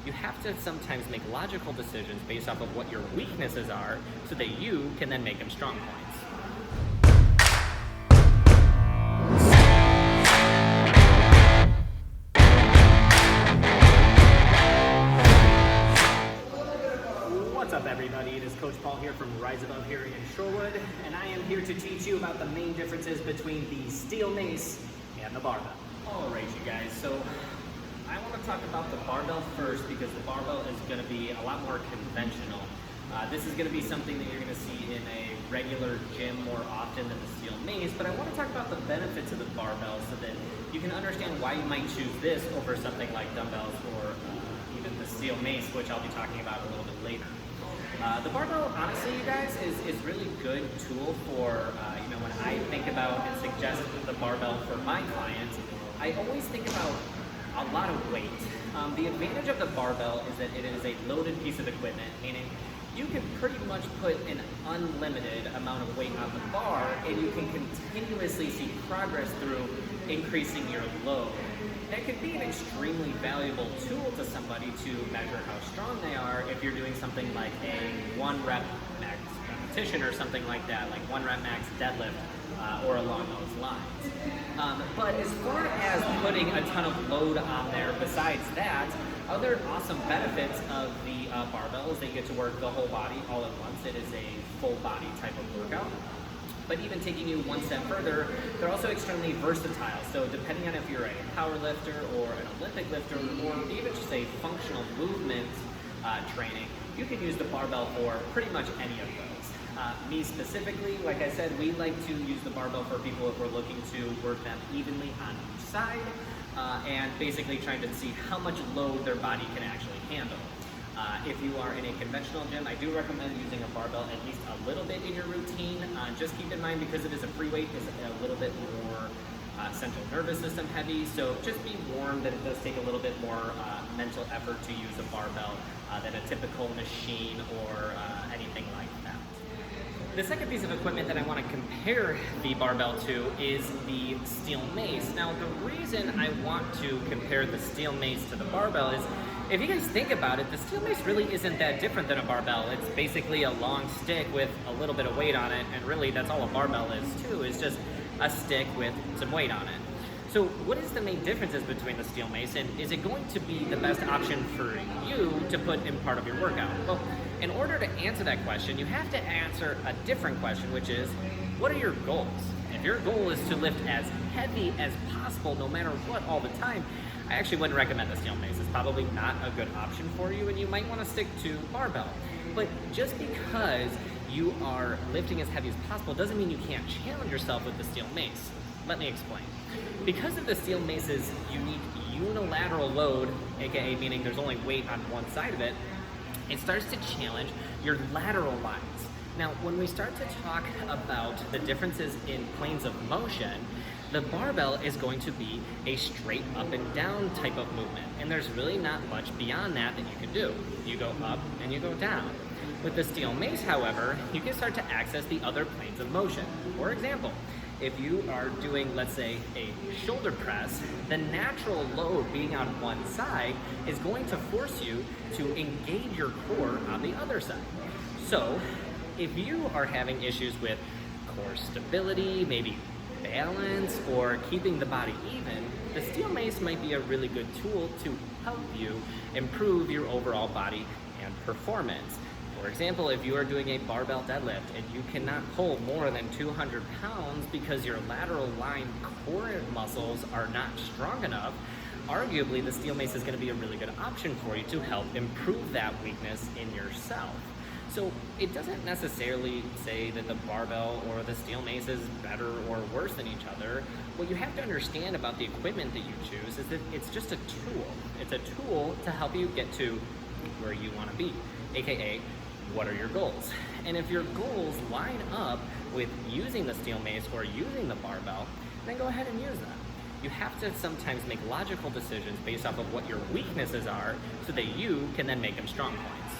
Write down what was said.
You have to sometimes make logical decisions based off of what your weaknesses are so that you can then make them strong points. What's up, everybody? It is Coach Paul here from Rise Above here in Shorewood, and I am here to teach you about the main differences between the steel mace and the barbell. All right, you guys, so I want to talk about the barbell first because the barbell is going to be a lot more conventional. This is going to be something that you're going to see in a regular gym more often than the steel mace, but I want to talk about the benefits of the barbell so that you can understand why you might choose this over something like dumbbells or even the steel mace, which I'll be talking about a little bit later. The barbell, honestly, you guys, is really good tool for, when I think about and suggest the barbell for my clients, I always think about a lot of weight. The advantage of the barbell is that it is a loaded piece of equipment, meaning you can pretty much put an unlimited amount of weight on the bar and you can continuously see progress through increasing your load. That could be an extremely valuable tool to somebody to measure how strong they are if you're doing something like a 1 rep max repetition or something like that, like 1 rep max deadlift or along those lines. But as far as putting a ton of load on there, besides that, other awesome benefits of the barbell is that you get to work the whole body all at once. It is a full body type of workout. But even taking you one step further, they're also extremely versatile. So depending on if you're a power lifter or an Olympic lifter or even just a functional movement training, you can use the barbell for pretty much any of those. Me specifically, like I said, we like to use the barbell for people if we're looking to work them evenly on each side and basically trying to see how much load their body can actually handle. If you are in a conventional gym, I do recommend using a barbell at least a little bit in your routine. Just keep in mind, because it is a free weight, it's a little bit more central nervous system heavy, so just be warned that it does take a little bit more mental effort to use a barbell than a typical machine or anything like that. The second piece of equipment that I want to compare the barbell to is the steel mace. Now, the reason I want to compare the steel mace to the barbell is, if you guys think about it, the steel mace really isn't that different than a barbell. It's basically a long stick with a little bit of weight on it, and really that's all a barbell is too, is just a stick with some weight on it. So what is the main differences between the steel mace, and is it going to be the best option for you to put in part of your workout? Well, in order to answer that question, you have to answer a different question, which is, what are your goals? If your goal is to lift as heavy as possible, no matter what, all the time, I actually wouldn't recommend the steel mace. It's probably not a good option for you, and you might want to stick to barbell. But just because you are lifting as heavy as possible doesn't mean you can't challenge yourself with the steel mace. Let me explain. Because of the steel mace's unique unilateral load, aka meaning there's only weight on one side of it, it starts to challenge your lateral lines. Now, when we start to talk about the differences in planes of motion, the barbell is going to be a straight up and down type of movement, and there's really not much beyond that you can do. You go up and you go down. With the steel mace, however, you can start to access the other planes of motion. For example, if you are doing, let's say, a shoulder press, the natural load being on one side is going to force you to engage your core on the other side. So, if you are having issues with core stability, maybe balance, or keeping the body even, the steel mace might be a really good tool to help you improve your overall body and performance. For example, if you are doing a barbell deadlift and you cannot pull more than 200 pounds because your lateral line core muscles are not strong enough, arguably the steel mace is going to be a really good option for you to help improve that weakness in yourself. So it doesn't necessarily say that the barbell or the steel mace is better or worse than each other. What you have to understand about the equipment that you choose is that it's just a tool. It's a tool to help you get to where you want to be, aka what are your goals? And if your goals line up with using the steel mace or using the barbell, then go ahead and use them. You have to sometimes make logical decisions based off of what your weaknesses are so that you can then make them strong points.